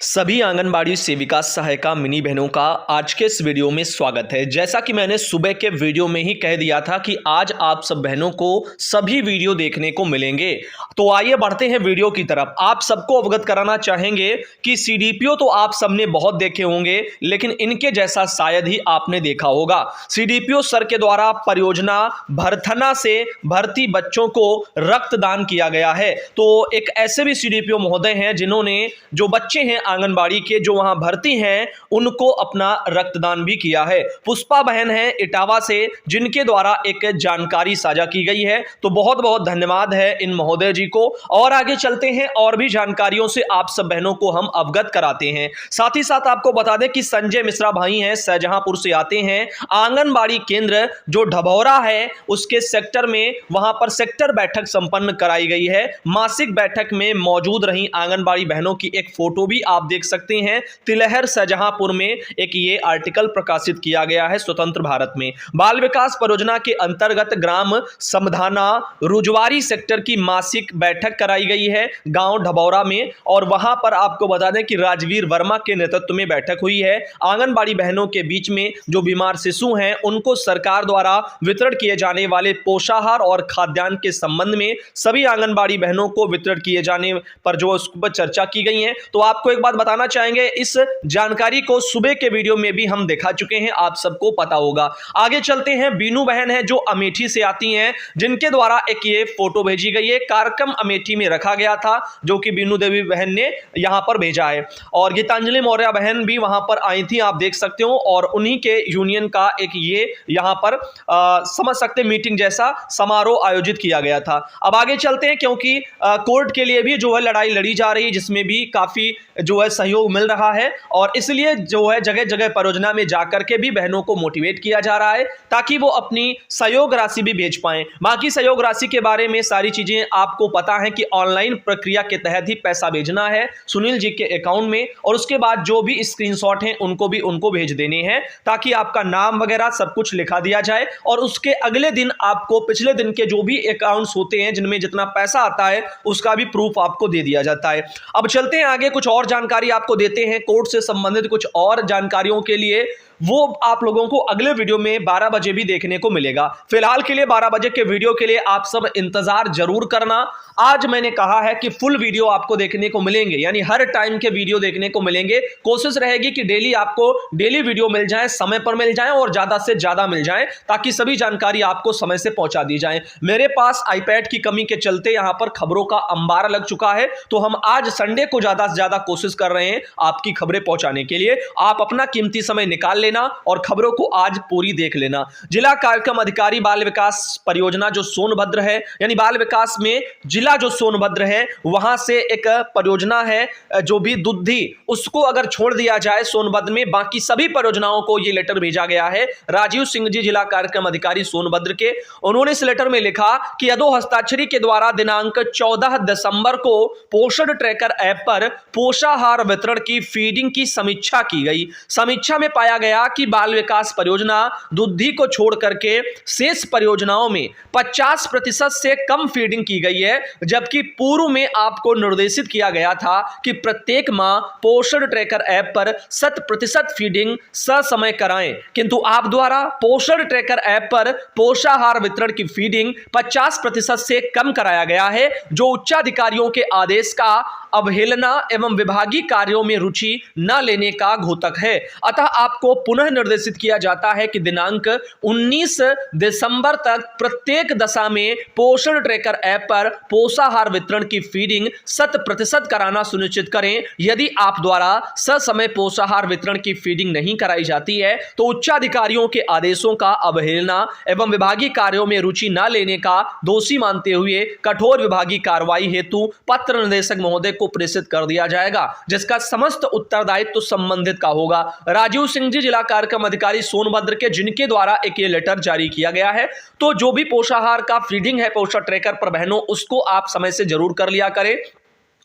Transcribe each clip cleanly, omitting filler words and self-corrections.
सभी आंगनबाड़ी सेविका सहायिका मिनी बहनों का आज के इस वीडियो में स्वागत है। जैसा कि मैंने सुबह के वीडियो में ही कह दिया था कि आज आप सब बहनों को सभी वीडियो देखने को मिलेंगे। तो आइए बढ़ते हैं वीडियो की तरफ। आप सबको अवगत कराना चाहेंगे कि सीडीपीओ तो आप सबने बहुत देखे होंगे, लेकिन इनके जैसा शायद ही आपने देखा होगा। सीडीपीओ सर के द्वारा परियोजना भरथना से भर्ती बच्चों को रक्तदान किया गया है। तो एक ऐसे भी सीडीपीओ महोदय हैं जिन्होंने जो बच्चे हैं आंगनबाड़ी के जो वहां भर्ती हैं उनको अपना रक्तदान भी किया है। पुष्पा बहन है इटावा से, जिनके द्वारा एक जानकारी साझा की गई है। तो बहुत बहुत धन्यवाद है इन महोदय जी को। और आगे चलते हैं और भी जानकारियों से आप सब बहनों को हम अवगत कराते हैं। साथ ही साथ आपको बता दें कि संजय मिश्रा भाई हैं, शाहजहांपुर से आते हैं। आंगनबाड़ी केंद्र जो ढबौरा है उसके सेक्टर में वहां पर सेक्टर बैठक संपन्न कराई गई है। मासिक बैठक में मौजूद रही आंगनबाड़ी बहनों की एक फोटो भी आप देख सकते हैं। तिलहर शाहजहांपुर में एक ये आर्टिकल प्रकाशित किया गया है स्वतंत्र भारत में। बाल विकास परियोजना के अंतर्गत ग्राम समधाना रुजवारी सेक्टर की मासिक बैठक कराई गई है गांव ढबौरा में। और वहां पर आपको बता दें कि राजवीर वर्मा के नेतृत्व में बैठक हुई है। आंगनबाड़ी बहनों के बीच में जो बीमार शिशु हैं उनको सरकार द्वारा वितरण किए जाने वाले पोषाहार और खाद्यान्न के संबंध में सभी आंगनबाड़ी बहनों को वितरण किए जाने पर जो उस पर चर्चा की गई है। तो आपको एक बात बताना चाहेंगे, इस जानकारी को सुबह के वीडियो में भी हम दिखा चुके हैं, आप सबको पता होगा। आगे चलते हैं। बीनू बहन है जो अमेठी से आती हैं, जिनके द्वारा एक ये फोटो भेजी गई है। कार्यक्रम अमेठी में रखा गया था जो कि बीनू देवी बहन ने यहां पर भेजा है। और गीतांजलि मौर्य बहन भी वहां पर आई थी, आप देख सकते हो। और उन्हीं के यूनियन का एक ये यहां पर समझ सकते मीटिंग जैसा समारोह आयोजित किया गया था। अब आगे चलते हैं, क्योंकि कोर्ट के लिए भी जो है लड़ाई लड़ी जा रही है, जिसमें भी काफी जो है सहयोग मिल रहा है। और इसलिए जो है जगह जगह परियोजना में जाकर के भी बहनों को मोटिवेट किया जा रहा है ताकि वो अपनी सहयोग राशि भी भेज पाएं। बाकी सहयोग राशि के बारे में सारी चीजें आपको पता है कि ऑनलाइन प्रक्रिया के तहत ही पैसा भेजना है सुनील जी के अकाउंट में। और उसके बाद जो भी स्क्रीनशॉट हैं उनको भी उनको भेज देने हैं ताकि आपका नाम वगैरह सब कुछ लिखा दिया जाए। और उसके अगले दिन आपको पिछले दिन के जो भी अकाउंट्स होते हैं जिनमें जितना पैसा आता है उसका भी प्रूफ आपको दे दिया जाता है। अब चलते हैं आगे, कुछ और जानकारी आपको देते हैं कोर्ट से संबंधित कुछ और जानकारियों के लिए। वो आप लोगों को अगले वीडियो में 12 बजे भी देखने को मिलेगा। फिलहाल के लिए 12 बजे के वीडियो के लिए आप सब इंतजार जरूर करना। आज मैंने कहा है कि फुल वीडियो आपको देखने को मिलेंगे, यानी हर टाइम के वीडियो देखने को मिलेंगे। कोशिश रहेगी कि डेली आपको डेली वीडियो मिल जाए, समय पर मिल जाए और ज्यादा से ज्यादा मिल जाए ताकि सभी जानकारी आपको समय से पहुंचा दी जाए। मेरे पास आईपैड की कमी के चलते यहां पर खबरों का अंबार लग चुका है, तो हम आज संडे को ज्यादा से ज्यादा कोशिश कर रहे हैं आपकी खबरें पहुंचाने के लिए। आप अपना कीमती समय निकाल और खबरों को आज पूरी देख लेना। जिला कार्यक्रम अधिकारी बाल विकास परियोजना जो सोनभद्र है, यानी बाल विकास में जिला जो सोनभद्र है वहां से एक परियोजना है जो भी दुद्धि, उसको अगर छोड़ दिया जाए सोनभद्र में, बाकी सभी परियोजनाओं को यह लेटर भेजा गया है। राजीव सिंह जी जिला कार्यक्रम अधिकारी सोनभद्र के, उन्होंने इस लेटर में लिखा कि अधो हस्ताक्षरी के द्वारा दिनांक 14 दिसंबर को पोषण ट्रैकर ऐप पर पोषाहार वितरण की फीडिंग की समीक्षा की गई। समीक्षा में पाया गया कि बाल विकास परियोजना दुद्धि को छोड़ करके शेष परियोजनाओं में 50% से कम फीडिंग की गई है, जबकि पूर्व में आपको निर्देशित किया गया था कि प्रत्येक माह पोषण ट्रैकर ऐप पर 100% फीडिंग ससमय कराएं। किंतु आप द्वारा पोषण ट्रैकर ऐप पर पोषाहार वितरण की फीडिंग 50% से कम कराया गया है, जो उच्चाधिकारियों के आदेश का अवहेलना एवं विभागीय कार्यों में रुचि न लेने का घोतक है। अतः आपको पुनः निर्देशित किया जाता है कि दिनांक 19 दिसंबर तक प्रत्येक दशा में पोषण ट्रैकर ऐप पर पोषाहार वितरण की फीडिंग 100% कराना सुनिश्चित करें। यदि आप द्वारा ससमय पोषाहार वितरण की फीडिंग नहीं कराई जाती है तो उच्चाधिकारियों के आदेशों का अवहेलना एवं विभागीय कार्यों में रुचि न लेने का दोषी मानते हुए कठोर विभागीय कार्रवाई हेतु पत्र निर्देशक महोदय को प्रेषित कर दिया जाएगा, जिसका समस्त उत्तरदायित्व संबंधित का होगा। राजीव सिंह जी जिला कार्यक्रम अधिकारी सोनभद्र के, जिनके द्वारा एक ये लेटर जारी किया गया है। तो जो भी पोषाहार का फीडिंग है पोषण ट्रैकर पर बहनों, उसको आप समय से जरूर कर लिया करें।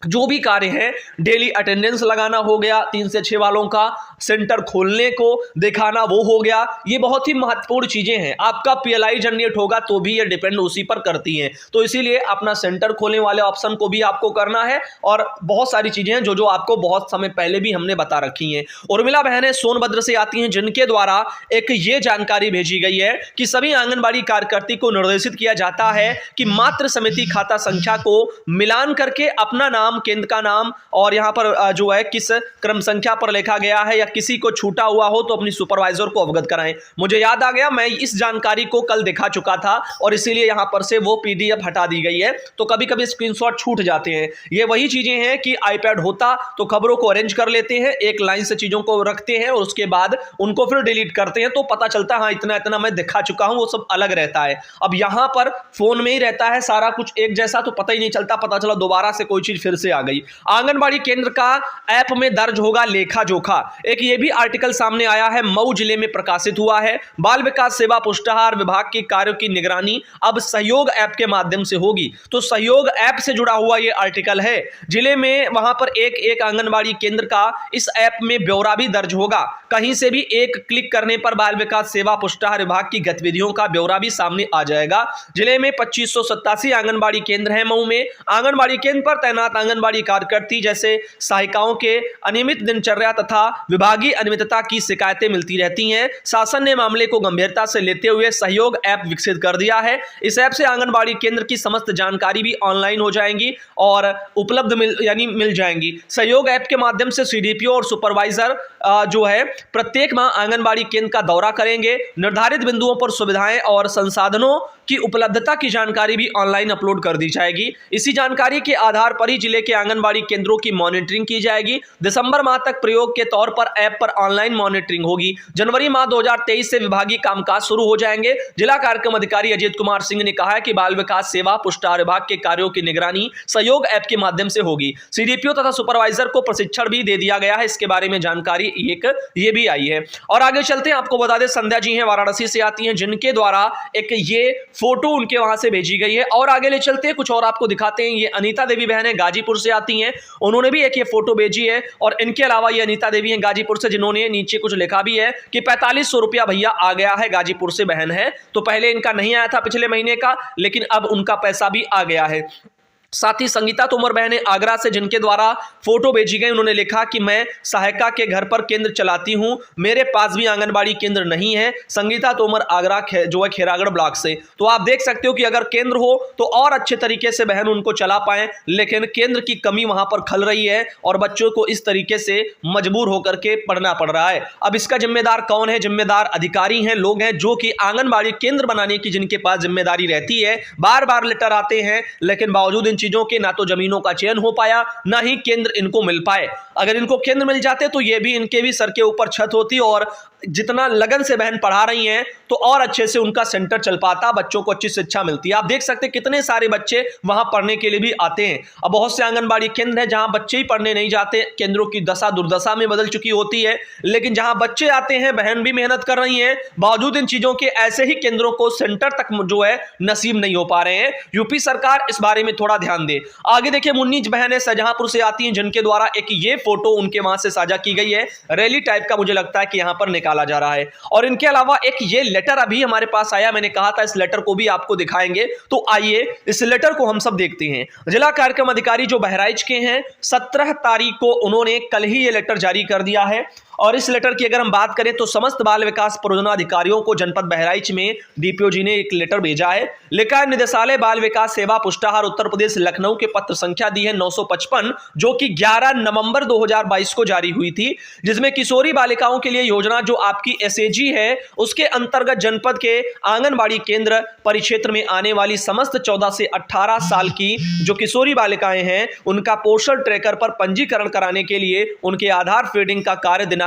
जो भी कार्य है, डेली अटेंडेंस लगाना हो गया, 3 से 6 वालों का सेंटर खोलने को दिखाना वो हो गया। ये बहुत ही महत्वपूर्ण चीजें हैं। आपका पीएलआई जनरेट होगा तो भी ये डिपेंड उसी पर करती हैं, तो इसीलिए अपना सेंटर खोलने वाले ऑप्शन को भी आपको करना है। और बहुत सारी चीजें हैं जो आपको बहुत समय पहले भी हमने बता रखी हैं। उर्मिला बहनें सोनभद्र से आती हैं, जिनके द्वारा एक ये जानकारी भेजी गई है कि सभी आंगनबाड़ी कार्यकर्ती को निर्देशित किया जाता है कि मातृ समिति खाता संख्या को मिलान करके अपना नाम, केंद्र का नाम और यहां पर जो है किस क्रम संख्या पर लिखा गया है या किसी को छूटा हुआ हो तो अपनी सुपरवाइजर को अवगत कराएं। मुझे याद आ गया, मैं इस जानकारी को कल दिखा चुका था और इसीलिए यहां पर से वो पीडीएफ हटा दी गई है, तो कभी कभी स्क्रीनशॉट छूट जाते हैं। ये वही चीजें हैं कि आईपैड होता तो खबरों को अरेंज कर लेते हैं, एक लाइन से चीजों को रखते हैं और उसके बाद उनको फिर डिलीट करते हैं, तो पता चलता है हाँ इतना इतना मैं दिखा चुका हूं, वो सब अलग रहता है। अब यहां पर फोन में ही रहता है सारा कुछ एक जैसा, तो पता ही नहीं चलता, पता चला दोबारा से कोई चीज फिर से आ गई। आंगनबाड़ी केंद्र का ऐप में दर्ज होगा लेखा जोखा। एक ये भी आर्टिकल सामने आया है, मऊ जिले में प्रकाशित हुआ है। बाल विकास सेवा पुष्टाहार विभाग के कार्यों की निगरानी अब सहयोग ऐप के माध्यम से होगी। तो सहयोग ऐप से जुड़ा हुआ ये आर्टिकल है। जिले में वहां पर एक एक आंगनबाड़ी केंद्र का इस ऐप में ब्यौरा भी दर्ज होगा। कहीं से भी एक क्लिक करने पर बाल विकास सेवा पुष्टाहार विभाग की गतिविधियों का ब्यौरा भी सामने आ जाएगा। जिले में 2587 आंगनबाड़ी केंद्र हैं। मऊ में आंगनबाड़ी केंद्र पर तैनात आंगनबाड़ी कार्यकर्ती जैसे सहायिकाओं के अनियमित दिनचर्या तथा विभागीय अनियमितता की शिकायतें मिलती रहती हैं। शासन ने मामले को गंभीरता से लेते हुए सहयोग ऐप विकसित कर दिया है। इस ऐप से आंगनबाड़ी केंद्र की समस्त जानकारी भी ऑनलाइन हो जाएंगी और उपलब्ध मिल जाएंगी। सहयोग ऐप के माध्यम से सीडीपीओ और सुपरवाइजर जो है प्रत्येक माह आंगनबाड़ी केंद्र का दौरा करेंगे। निर्धारित बिंदुओं पर सुविधाएं और संसाधनों की उपलब्धता की जानकारी भी ऑनलाइन अपलोड कर दी जाएगी। इसी जानकारी के आधार पर ही जिले के आंगनबाड़ी केंद्रों की मॉनिटरिंग की जाएगी। दिसंबर माह तक प्रयोग के तौर पर ऐप पर ऑनलाइन मॉनिटरिंग होगी। जनवरी माह 2023 से विभागीय कामकाज शुरू हो जाएंगे। जिला कार्यक्रम अधिकारी अजीत कुमार सिंह ने कहा है कि बाल विकास सेवा पुष्टाहार विभाग के कार्यों की निगरानी सहयोग ऐप के माध्यम से होगी। सीडीपीओ तथा सुपरवाइजर को प्रशिक्षण भी दे दिया गया है। इसके बारे में जानकारी ये भी आई है। और आगे चलते हैं, आपको बता दें संध्या जी हैं, वाराणसी से आती हैं, जिनके द्वारा एक ये फोटो उनके वहां से भेजी गई है। और आगे ले चलते हैं, कुछ और आपको दिखाते हैं। ये अनीता देवी बहन है, गाजीपुर से आती हैं, उन्होंने भी एक ये फोटो भेजी है। और इनके अलावा ये अनीता देवी हैं गाजीपुर से, जिन्होंने नीचे कुछ लिखा भी है कि 4500 रुपया भैया आ गया है। गाजीपुर से बहन है, तो पहले इनका नहीं आया था पिछले महीने का, लेकिन अब उनका पैसा भी आ गया है। साथ ही संगीता तोमर बहन आगरा से, जिनके द्वारा फोटो भेजी गई, उन्होंने लिखा कि मैं सहायिका के घर पर केंद्र चलाती हूं, मेरे पास भी आंगनबाड़ी केंद्र नहीं है। संगीता तोमर आगरा जो है खेरागढ़ ब्लॉक से। तो आप देख सकते हो कि अगर केंद्र हो तो और अच्छे तरीके से बहन उनको चला पाए, लेकिन केंद्र की कमी वहां पर खल रही है और बच्चों को इस तरीके से मजबूर होकर के पढ़ना पड़ रहा है। अब इसका जिम्मेदार कौन है? जिम्मेदार अधिकारी हैं, लोग हैं जो कि आंगनबाड़ी केंद्र बनाने की जिनके पास जिम्मेदारी रहती है। बार बार लेटर आते हैं, लेकिन बावजूद इन चीजों के ना तो जमीनों का चयन हो पाया, ना ही केंद्र इनको मिल पाए। अगर इनको केंद्र मिल जाते तो ये भी इनके भी सर के ऊपर छत होती और जितना लगन से बहन पढ़ा रही हैं तो और अच्छे से उनका सेंटर चल पाता, बच्चों को अच्छी शिक्षा मिलती है। आप देख सकते हैं कितने सारे बच्चे वहां पढ़ने के लिए भी आते हैं। अब बहुत से आंगनबाड़ी केंद्र हैं जहां बच्चे ही पढ़ने नहीं जाते, केंद्रों की दशा दुर्दशा में बदल चुकी होती है। लेकिन जहां बच्चे आते हैं, बहन भी मेहनत कर रही हैं, बावजूद इन चीजों के ऐसे ही केंद्रों को सेंटर तक जो है नसीब नहीं हो पा रहे हैं। यूपी सरकार इस बारे में थोड़ा ध्यान दे। आगे देखिए, मुन्नी बहन शाहजहांपुर से आती हैं, जिनके द्वारा एक ये फोटो उनके वहां से साझा की गई है। रैली टाइप का मुझे लगता है कि यहां पर निकाला जा रहा है। और इनके अलावा एक ये लेटर अभी हमारे पास आया, मैंने कहा था इस लेटर को भी आपको दिखाएंगे, तो आइए इस लेटर को हम सब देखते हैं। जिला कार्यक्रम अधिकारी जो बहराइच के हैं, 17 तारीख को उन्होंने कल ही ये लेटर जारी कर दिया है। और इस लेटर की अगर हम बात करें तो समस्त बाल विकास परियोजना अधिकारियों को जनपद बहराइच में डीपीओ जी ने एक लेटर भेजा है। लिखा है, निदेशालय बाल विकास सेवा पुष्टाहार उत्तर प्रदेश लखनऊ के पत्र संख्या दी है 955, जो कि 11 नवंबर 2022 को जारी हुई थी, जिसमें किशोरी बालिकाओं के लिए योजना जो आपकी एसएजी है, उसके अंतर्गत जनपद के आंगनबाड़ी केंद्र परिक्षेत्र में आने वाली समस्त 14 से 18 साल की जो किशोरी बालिकाएं हैं, उनका पोषण ट्रैकर पर पंजीकरण कराने के लिए उनके आधार फीडिंग का कार्य दिनांक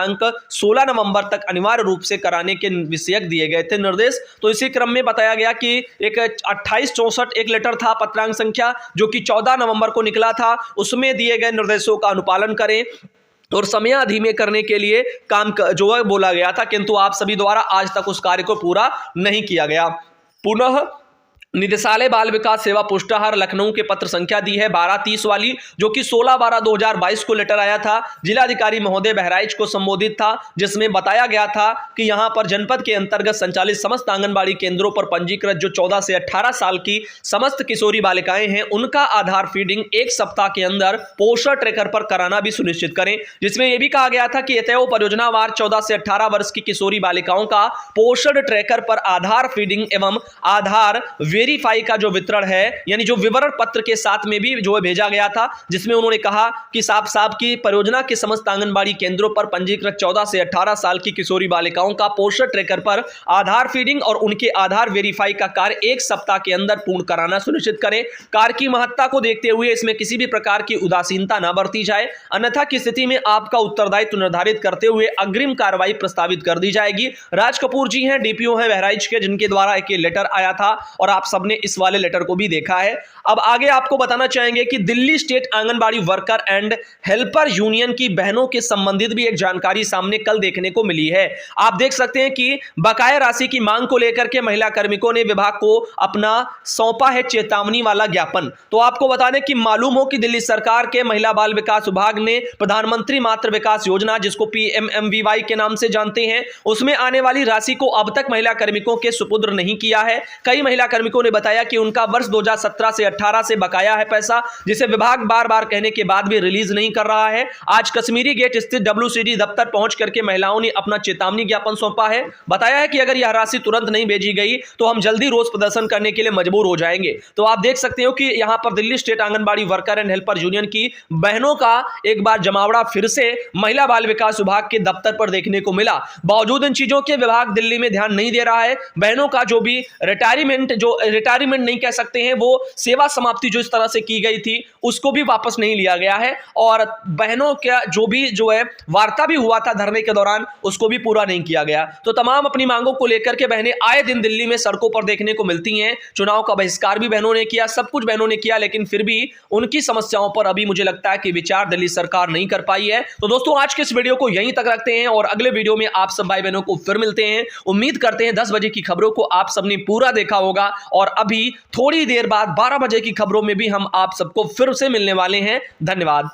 16 नवंबर तक अनिवार्य रूप से कराने के विषयक दिए गए थे निर्देश। तो इसी क्रम में बताया गया कि एक 2864 एक लेटर था, पत्रांक संख्या, जो कि 14 नवंबर को निकला था। उसमें दिए गए निर्देशों का अनुपालन करें और समयावधि में करने के लिए काम जो है बोला गया था, किंतु आप सभी द्वारा आज तक उस कार्य को पूरा नहीं किया गया। पुनः निदेशालय बाल विकास सेवा पुष्टाहार लखनऊ के पत्र संख्या दी है 1230 वाली, जो कि 16/12/2022 को लेटर आया था। जिलाधिकारी महोदय बहराइच को संबोधित था, जिसमें बताया गया था कि यहां पर जनपद के अंतर्गत संचालित समस्त आंगनबाड़ी केंद्रों पर पंजीकृत जो 14 से 18 साल की समस्त किशोरी बालिकाएं हैं, उनका आधार फीडिंग 1 सप्ताह के अंदर पोषण ट्रैकर पर कराना भी सुनिश्चित करें। जिसमें यह भी कहा गया था कि एतयो परियोजनावार 14 से 18 वर्ष की किशोरी बालिकाओं का पोषण ट्रैकर पर आधार फीडिंग एवं आधार वेरीफाई का जो वितरण है, यानी जो विवरण पत्र के साथ में भी जो है भेजा गया था, जिसमें उन्होंने कहा कि साफ साफ की परियोजना के समस्त आंगनबाड़ी केंद्रों पर पंजीकृत 14 से 18 साल की किशोरी बालिकाओं का पोषण ट्रैकर पर आधार फीडिंग और उनके आधार वेरीफाई का कार्य 1 सप्ताह के अंदर पूर्ण कराना सुनिश्चित करें। कार्य की महत्ता को देखते हुए इसमें किसी भी प्रकार की उदासीनता न बरती जाए, अन्यथा की स्थिति में आपका उत्तरदायित्व निर्धारित करते हुए अग्रिम कार्रवाई प्रस्तावित कर दी जाएगी। राज कपूर जी हैं, डीपीओ हैं बहराइच के, जिनके द्वारा एक लेटर आया था और आप सबने इस वाले लेटर को भी देखा है। अब आगे आपको बताना चाहेंगे कि Delhi state anganwadi worker and helper union की बहनों के संबंधित भी एक जानकारी सामने कल देखने को मिली है। आप देख सकते हैं कि बकाया राशि की मांग को लेकर के महिला कार्मिकों ने विभाग को अपना सौंपा है चेतावनी वाला ज्ञापन। तो आपको बता दें कि मालूम हो कि दिल्ली सरकार के महिला बाल विकास विभाग ने प्रधानमंत्री मातृ विकास योजना, जिसको PMMVY के नाम से जानते हैं, उसमें आने वाली राशि को अब तक महिला कार्मिकों के सुपुर्द नहीं किया है। कई महिला कार्मिकों ने बताया कि उनका वर्ष 2017 से 18 से बकाया है पैसा, जिसे विभाग बार बार कहने के बाद भी रिलीज नहीं कर रहा है। आज कश्मीरी गेट स्थित WCD दफ्तर पहुंच करके महिलाओं ने अपना चेतावनी ज्ञापन सौंपा है। बताया है कि अगर यह राशि तुरंत नहीं भेजी गई तो हम जल्दी रोज प्रदर्शन करने के लिए मजबूर हो जाएंगे। तो आप देख सकते हो कि यहां पर Delhi state anganwadi worker and helper union की बहनों का एक बार जमावड़ा फिर से महिला बाल विकास विभाग के दफ्तर पर देखने को मिला। बावजूद इन चीजों के विभाग दिल्ली में ध्यान नहीं दे रहा है। बहनों का जो भी रिटायरमेंट नहीं कह सकते हैं, वो सेवा समाप्ति जो इस तरह से की गई थी उसको भी वापस नहीं लिया गया है, और बहनों का जो है वार्ता भी हुआ था धरने के दौरान, उसको भी पूरा नहीं किया गया। तो तमाम अपनी मांगों को लेकर के बहनें आए दिन दिल्ली में सड़कों पर देखने को मिलती हैं। चुनाव का बहिष्कार भी बहनों ने किया, सब कुछ बहनों ने किया, लेकिन फिर भी उनकी समस्याओं पर अभी मुझे लगता है कि विचार दिल्ली सरकार नहीं कर पाई है। तो दोस्तों, आज के इस वीडियो को यहीं तक रखते हैं और अगले वीडियो में आप सब भाई बहनों को फिर मिलते हैं। उम्मीद करते हैं 10 बजे की खबरों को आप सबने पूरा देखा होगा, और अभी थोड़ी देर बाद 12 बजे की खबरों में भी हम आप सबको फिर से मिलने वाले हैं। धन्यवाद।